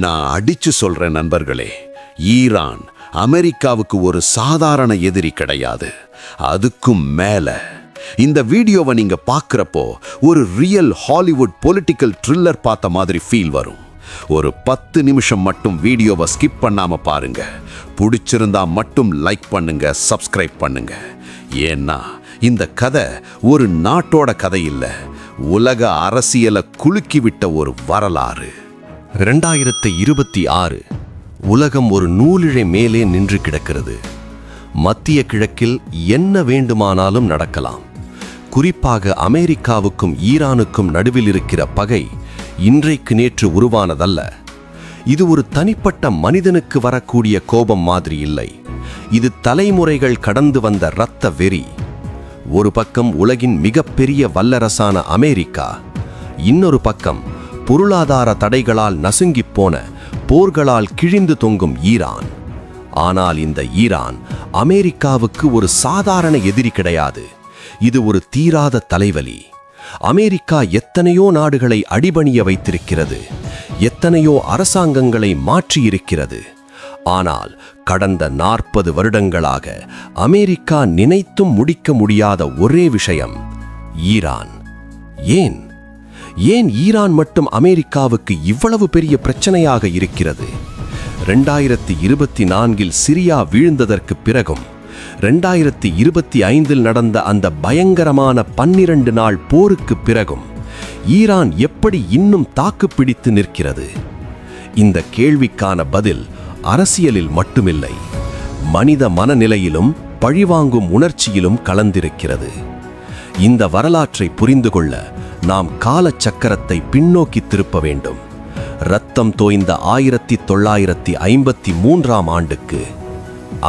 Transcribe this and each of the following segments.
நான் அடிச்சு சொல்றேன் நண்பர்களே, ஈரான் அமெரிக்காவுக்கு ஒரு சாதாரண எதிரி கிடையாது. அதுக்கும் மேல இந்த வீடியோவை நீங்க பார்க்குறப்போ ஒரு ரியல் ஹாலிவுட் பொலிட்டிக்கல் த்ரில்லர் பார்த்த மாதிரி ஃபீல் வரும். ஒரு 10 நிமிஷம் மட்டும் வீடியோவை ஸ்கிப் பண்ணாம பாருங்க. பிடிச்சிருந்தா மட்டும் லைக் பண்ணுங்க, சப்ஸ்கிரைப் பண்ணுங்க. ஏன்னா இந்த கதை ஒரு நாட்டோட கதை இல்ல, உலக அரசியலை குலுக்கிவிட்ட ஒரு வரலாறு. 2026 உலகம் ஒரு நூலிழை மேலே நின்று கிடக்கிறது. மத்திய கிழக்கில் என்ன வேண்டுமானாலும் நடக்கலாம். குறிப்பாக அமெரிக்காவுக்கும் ஈரானுக்கும் நடுவில் இருக்கிற பகை இன்றைக்கு நேற்று உருவானதல்ல. இது ஒரு தனிப்பட்ட மனிதனுக்கு வரக்கூடிய கோபம் மாதிரி இல்லை. இது தலைமுறைகள் கடந்து வந்த இரத்த வெறி. ஒரு பக்கம் உலகின் மிகப்பெரிய வல்லரசான அமெரிக்கா, இன்னொரு பக்கம் பொருளாதார தடைகளால் நசுங்கிப் போன, போர்களால் கிழிந்து தொங்கும் ஈரான். ஆனால் இந்த ஈரான் அமெரிக்காவுக்கு ஒரு சாதாரண எதிரி கிடையாது. இது ஒரு தீராத தலைவலி. அமெரிக்கா எத்தனையோ நாடுகளை அடிபணிய வைத்திருக்கிறது, எத்தனையோ அரசாங்கங்களை மாற்றியிருக்கிறது. ஆனால் கடந்த 40 வருடங்களாக அமெரிக்கா நினைத்தும் முடிக்க முடியாத ஒரே விஷயம் ஈரான். ஏன் ஈரான் மட்டும் அமெரிக்காவுக்கு இவ்வளவு பெரிய பிரச்சனையாக இருக்கிறது? 2024 சிரியா வீழ்ந்ததற்கு பிறகும் 2025 நடந்த அந்த பயங்கரமான 12 நாள் போருக்கு பிறகும் ஈரான் எப்படி இன்னும் தாக்குப்பிடித்து நிற்கிறது? இந்த கேள்விக்கான பதில் அரசியலில் மட்டுமில்லை, மனித மனநிலையிலும் பழிவாங்கும் உணர்ச்சியிலும் கலந்திருக்கிறது. இந்த வரலாற்றை புரிந்து கொள்ள நாம் காலச்சக்கரத்தை பின்னோக்கி திருப்ப வேண்டும். இரத்தம் தோய்ந்த 1953 ஆண்டுக்கு.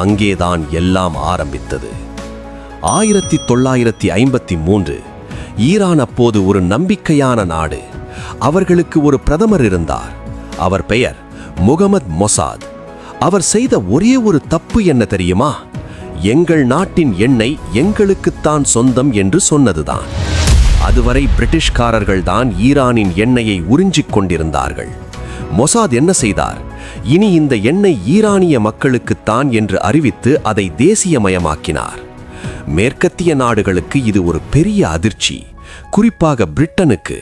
அங்கேதான் எல்லாம் ஆரம்பித்தது. 1953 ஈரான் அப்போது ஒரு நம்பிக்கையான நாடு. அவர்களுக்கு ஒரு பிரதமர் இருந்தார். அவர் பெயர் முகமது மொசாத். அவர் செய்த ஒரே ஒரு தப்பு என்ன தெரியுமா? எங்கள் நாட்டின் எண்ணெய் எங்களுக்குத்தான் சொந்தம் என்று சொன்னதுதான். அதுவரை பிரிட்டிஷ்காரர்கள் தான் ஈரானின் எண்ணெயை உறிஞ்சிக் கொண்டிருந்தார்கள். மொசாத் என்ன செய்தார்? இனி இந்த எண்ணெய் ஈரானிய மக்களுக்குத்தான் என்று அறிவித்து அதை தேசியமயமாக்கினார். மேற்கத்திய நாடுகளுக்கு இது ஒரு பெரிய அதிர்ச்சி, குறிப்பாக பிரிட்டனுக்கு.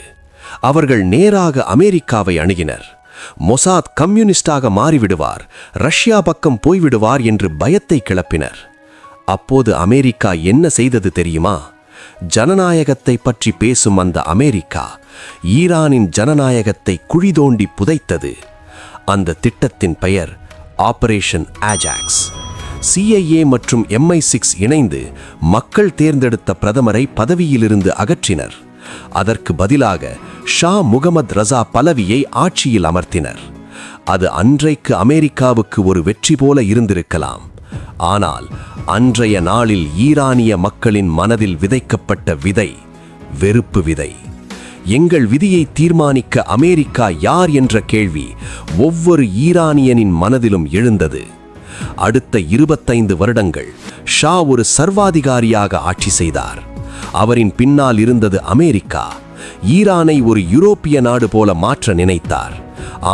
அவர்கள் நேராக அமெரிக்காவை அணுகினர். மொசாத் கம்யூனிஸ்டாக மாறிவிடுவார், ரஷ்யா பக்கம் போய்விடுவார் என்று பயத்தை கிளப்பினர். அப்போது அமெரிக்கா என்ன செய்தது தெரியுமா? ஜனநாயகத்தை பற்றி பேசும் அந்த அமெரிக்கா ஈரானின் ஜனநாயகத்தை குழி தோண்டி புதைத்தது. அந்த திட்டத்தின் பெயர் ஆபரேஷன் ஆஜாக்ஸ். CIA மற்றும் MI6 இணைந்து மக்கள் தேர்ந்தெடுத்த பிரதமரை பதவியிலிருந்து அகற்றினர். அதற்கு பதிலாக ஷா முகமது ரஸா பலவியை ஆட்சியில் அமர்த்தினர். அது அன்றைக்கு அமெரிக்காவுக்கு ஒரு வெற்றி போல இருந்திருக்கலாம். ஆனால் அன்றைய நாளில் ஈரானிய மக்களின் மனதில் விதைக்கப்பட்ட விதை வெறுப்பு விதை. எங்கள் விதியை தீர்மானிக்க அமெரிக்கா யார் என்ற கேள்வி ஒவ்வொரு ஈரானியனின் மனதிலும் எழுந்தது. அடுத்த 25 வருடங்கள் ஷா ஒரு சர்வாதிகாரியாக ஆட்சி செய்தார். அவரின் பின்னால் இருந்தது அமெரிக்கா. ஈரானை ஒரு யூரோப்பிய நாடு போல மாற்ற நினைத்தார்.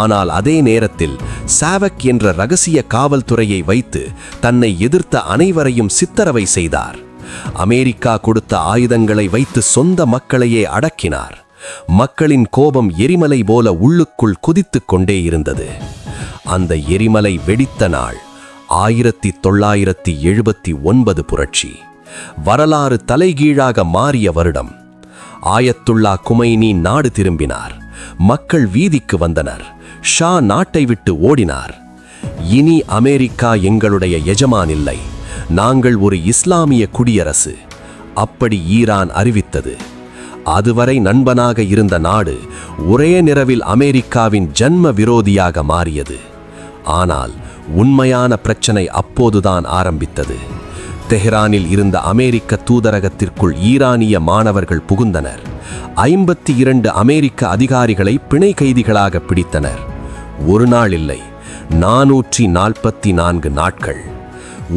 ஆனால் அதே நேரத்தில் சாவக் என்ற ரகசிய காவல்துறையை வைத்து தன்னை எதிர்த்த அனைவரையும் சித்தரவை செய்தார். அமெரிக்கா கொடுத்த ஆயுதங்களை வைத்து சொந்த மக்களையே அடக்கினார். மக்களின் கோபம் எரிமலை போல உள்ளுக்குள் குதித்துக் கொண்டே இருந்தது. அந்த எரிமலை வெடித்த நாள் 1979 புரட்சி. வரலாறு தலைகீழாக மாறிய வருடம். ஆயத்துல்லா குமைனி நாடு திரும்பினார். மக்கள் வீதிக்கு வந்தனர். ஷா நாட்டை விட்டு ஓடினார். இனி அமெரிக்கா எங்களுடைய எஜமான் இல்லை, நாங்கள் ஒரு இஸ்லாமிய குடியரசு, அப்படி ஈரான் அறிவித்தது. அதுவரை நண்பனாக இருந்த நாடு ஒரே நிறவில் அமெரிக்காவின் ஜன்ம விரோதியாக மாறியது. ஆனால் உண்மையான பிரச்சனை அப்போதுதான் ஆரம்பித்தது. தெஹ்ரானில் இருந்த அமெரிக்க தூதரகத்திற்குள் ஈரானிய மாணவர்கள் புகுந்தனர். 52 அமெரிக்க அதிகாரிகளை பிணை கைதிகளாக பிடித்தனர். ஒரு நாள் இல்லை, 444 நாட்கள்.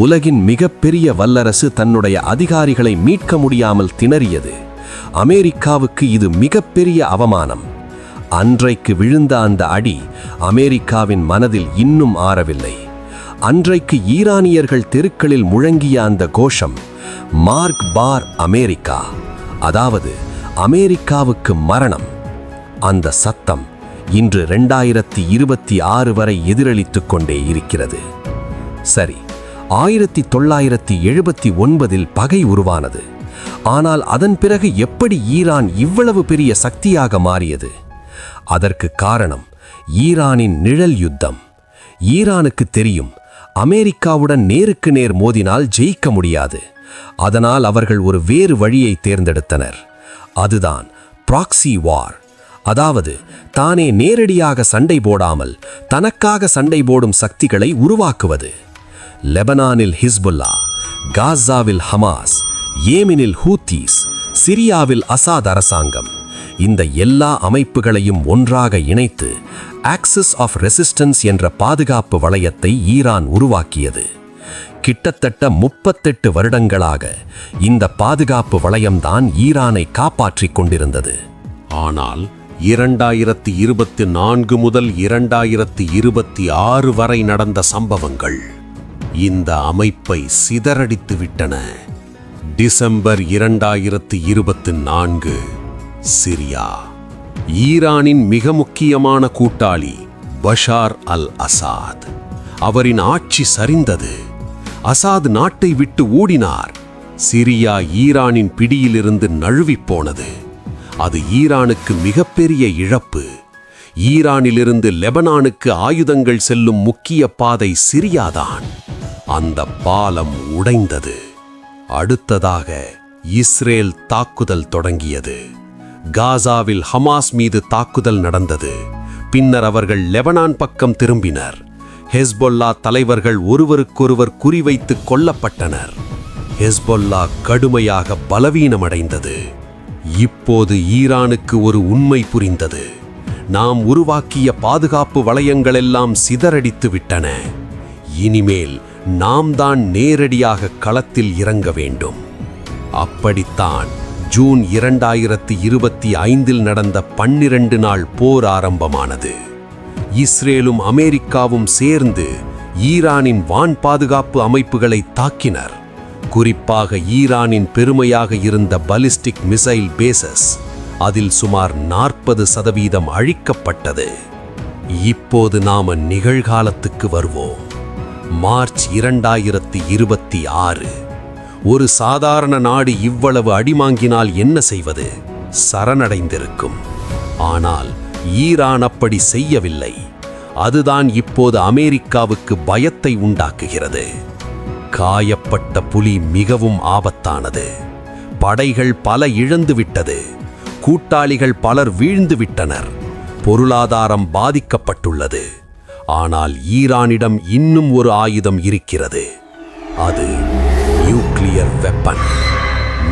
உலகின் மிகப்பெரிய வல்லரசு தன்னுடைய அதிகாரிகளை மீட்க முடியாமல் திணறியது. அமெரிக்காவுக்கு இது மிகப்பெரிய அவமானம். அன்றைக்கு விழுந்த அந்த அடி அமெரிக்காவின் மனதில் இன்னும் ஆறவில்லை. அன்றைக்கு ஈரானியர்கள் தெருக்களில் முழங்கிய அந்த கோஷம், மார்க் பார் அமெரிக்கா, அதாவது அமெரிக்காவுக்கு மரணம். அந்த சத்தம் இன்று 2026 வரை எதிரொலித்துக் கொண்டே இருக்கிறது. சரி, 1979 பகை உருவானது. ஆனால் அதன் பிறகு எப்படி ஈரான் இவ்வளவு பெரிய சக்தியாக மாறியது? அதற்கு காரணம் ஈரானின் நிழல் யுத்தம். ஈரானுக்கு தெரியும், அமெரிக்காவுடன் நேருக்கு நேர் மோதினால் ஜெயிக்க முடியாது. அதனால் அவர்கள் ஒரு வேறு வழியை தேர்ந்தெடுத்தனர். அதுதான் ப்ராக்ஸி வார். அதாவது தானே நேரடியாக சண்டை போடாமல் தனக்காக சண்டை போடும் சக்திகளை உருவாக்குவது. லெபனானில் ஹிஸ்புல்லா, காசாவில் ஹமாஸ், ஏமெனில் ஹூத்தீஸ், சிரியாவில் அசாத் அரசாங்கம். இந்த எல்லா அமைப்புகளையும் ஒன்றாக இணைத்து ஆக்சிஸ் ஆஃப் ரெசிஸ்டன்ஸ் என்ற பாதுகாப்பு வளையத்தை ஈரான் உருவாக்கியது. கிட்டத்தட்ட 38 வருடங்களாக இந்த பாதுகாப்பு வளையம்தான் ஈரானை காப்பாற்றிக் கொண்டிருந்தது. ஆனால் 2024 முதல் 2026 வரை நடந்த சம்பவங்கள் இந்த அமைப்பை சிதறடித்து விட்டன. December 2024, Syria. ஈரானின் மிக முக்கியமான கூட்டாளி பஷார் அல் அசாத், அவரின் ஆட்சி சரிந்தது. அசாத் நாட்டை விட்டு ஓடினார். சிரியா ஈரானின் பிடியிலிருந்து நழுவிப் போனது. அது ஈரானுக்கு மிகப்பெரிய இழப்பு. ஈரானிலிருந்து லெபனானுக்கு ஆயுதங்கள் செல்லும் முக்கிய பாதை சிரியாதான். அந்த பாலம் உடைந்தது. அடுத்ததாக இஸ்ரேல் தாக்குதல் தொடங்கியது. காசாவில் ஹமாஸ் மீது தாக்குதல் நடந்தது. பின்னர் அவர்கள் லெபனான் பக்கம் திரும்பினர். ஹெஸ்பொல்லா தலைவர்கள் ஒருவருக்கொருவர் குறிவைத்து கொல்லப்பட்டனர். ஹெஸ்பொல்லா கடுமையாக பலவீனமடைந்தது. இப்போது ஈரானுக்கு ஒரு உண்மை புரிந்தது. நாம் உருவாக்கிய பாதுகாப்பு வளையங்களெல்லாம் சிதறடித்து விட்டன. இனிமேல் நாம் தான் நேரடியாக களத்தில் இறங்க வேண்டும். அப்படித்தான் ஜூன் 2025 நடந்த 12 நாள் போர் ஆரம்பமானது. இஸ்ரேலும் அமெரிக்காவும் சேர்ந்து ஈரானின் வான் பாதுகாப்பு அமைப்புகளை தாக்கினர். குறிப்பாக ஈரானின் பெருமையாக இருந்த பாலிஸ்டிக் மிசைல் பேசஸ், அதில் சுமார் 40% அழிக்கப்பட்டது. இப்போது நாம நிகழ்காலத்துக்கு வருவோம். மார்ச் 2026. ஒரு சாதாரண நாடு இவ்வளவு அடிமாங்கினால் என்ன செய்வது? சரணடைந்திருக்கும். ஆனால் ஈரான் அப்படி செய்யவில்லை. அதுதான் இப்போது அமெரிக்காவுக்கு பயத்தை உண்டாக்குகிறது. காயப்பட்ட புலி மிகவும் ஆபத்தானது. படைகள் பல இழந்துவிட்டது. கூட்டாளிகள் பலர் வீழ்ந்து விட்டனர். பொருளாதாரம் பாதிக்கப்பட்டுள்ளது. ஆனால் ஈரானிடம் இன்னும் ஒரு ஆயுதம் இருக்கிறது. அது நியூக்ளியர் வெப்பன்.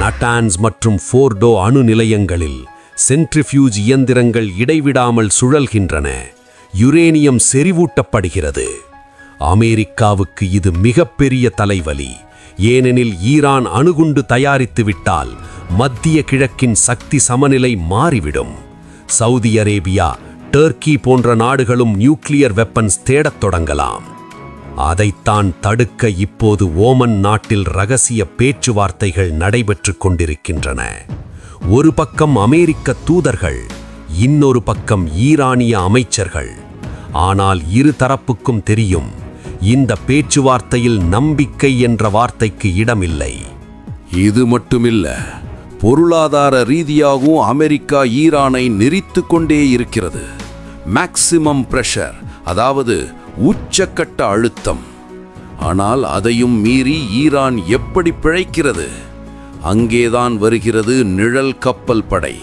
நட்டான்ஸ் மற்றும் ஃபோர்டோ அணு நிலையங்களில் சென்ட்ரிஃபியூஜ் இயந்திரங்கள் இடைவிடாமல் சுழல்கின்றன. யுரேனியம் செறிவூட்டப்படுகிறது. அமெரிக்காவுக்கு இது மிகப்பெரிய தலைவலி. ஏனெனில் ஈரான் அணுகுண்டு தயாரித்து விட்டால் மத்திய கிழக்கின் சக்தி சமநிலை மாறிவிடும். சவுதி அரேபியா, டர்க்கி போன்ற நாடுகளும் நியூக்ளியர் வெப்பன்ஸ் தேடத் தொடங்கலாம். அதைத்தான் தடுக்க இப்போது ஓமன் நாட்டில் ரகசிய பேச்சுவார்த்தைகள் நடைபெற்றுக் கொண்டிருக்கின்றன. ஒரு பக்கம் அமெரிக்க தூதர்கள், இன்னொரு பக்கம் ஈரானிய அமைச்சர்கள். ஆனால் இரு தரப்புக்கும் தெரியும், இந்த பேச்சுவார்த்தையில் நம்பிக்கை என்ற வார்த்தைக்கு இடமில்லை. இது மட்டுமில்ல, பொருளாதார ரீதியாகவும் அமெரிக்கா ஈரானை நெரித்து கொண்டே இருக்கிறது. மேக்சிமம் பிரஷர், அதாவது உச்சக்கட்ட அழுத்தம். ஆனால் அதையும் மீறி ஈரான் எப்படி பிழைக்கிறது? அங்கேதான் வருகிறது நிழல் கப்பல் படை.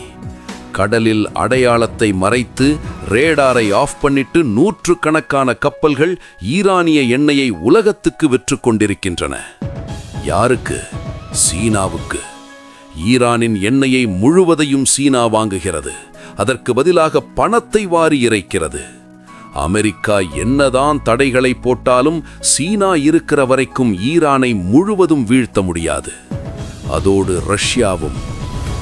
கடலில் அடையாளத்தை மறைத்து ரேடாரை ஆஃப் பண்ணிட்டு 100கணக்கான கப்பல்கள் ஈரானிய எண்ணெயை உலகத்துக்கு விற்று கொண்டிருக்கின்றன. யாருக்கு? சீனாவுக்கு. ஈரானின் எண்ணெயை முழுவதையும் சீனா வாங்குகிறது. அதற்கு பதிலாக பணத்தை வாரி இறைக்கிறது. அமெரிக்கா என்னதான் தடைகளை போட்டாலும் சீனா இருக்கிற வரைக்கும் ஈரானை முழுவதும் வீழ்த்த முடியாது. அதோடு ரஷ்யாவும்.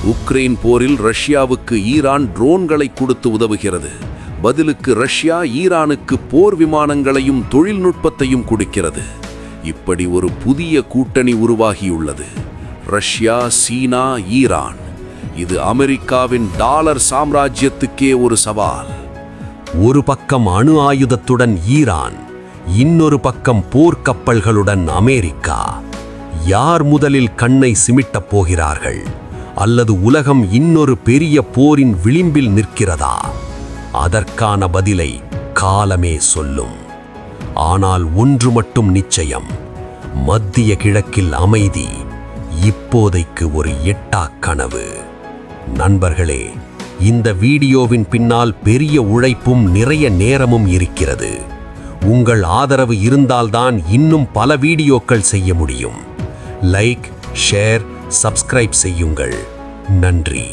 உக்ரைன் போரில் ரஷ்யாவுக்கு ஈரான் ட்ரோன்களை கொடுத்து உதவுகிறது. பதிலுக்கு ரஷ்யா ஈரானுக்கு போர் விமானங்களையும் தொழில்நுட்பத்தையும் கொடுக்கிறது. இப்படி ஒரு புதிய கூட்டணி உருவாகியுள்ளது. ரஷ்யா, சீனா, ஈரான். இது அமெரிக்காவின் டாலர் சாம்ராஜ்யத்துக்கே ஒரு சவால். ஒரு பக்கம் அணு ஆயுதத்துடன் ஈரான், இன்னொரு பக்கம் போர்க்கப்பல்களுடன் அமெரிக்கா. யார் முதலில் கண்ணை சிமிட்டப் போகிறார்கள்? அல்லது உலகம் இன்னொரு பெரிய போரின் விளிம்பில் நிற்கிறதா? அதற்கான பதிலை காலமே சொல்லும். ஆனால் ஒன்று மட்டும் நிச்சயம், மத்திய கிழக்கில் அமைதி இப்போதைக்கு ஒரு எட்டாக் கனவு. நண்பர்களே, இந்த வீடியோவின் பின்னால் பெரிய உழைப்பும் நிறைய நேரமும் இருக்கிறது. உங்கள் ஆதரவு இருந்தால்தான் இன்னும் பல வீடியோக்கள் செய்ய முடியும். லைக், ஷேர், சப்ஸ்கிரைப் செய்யுங்கள். நன்றி.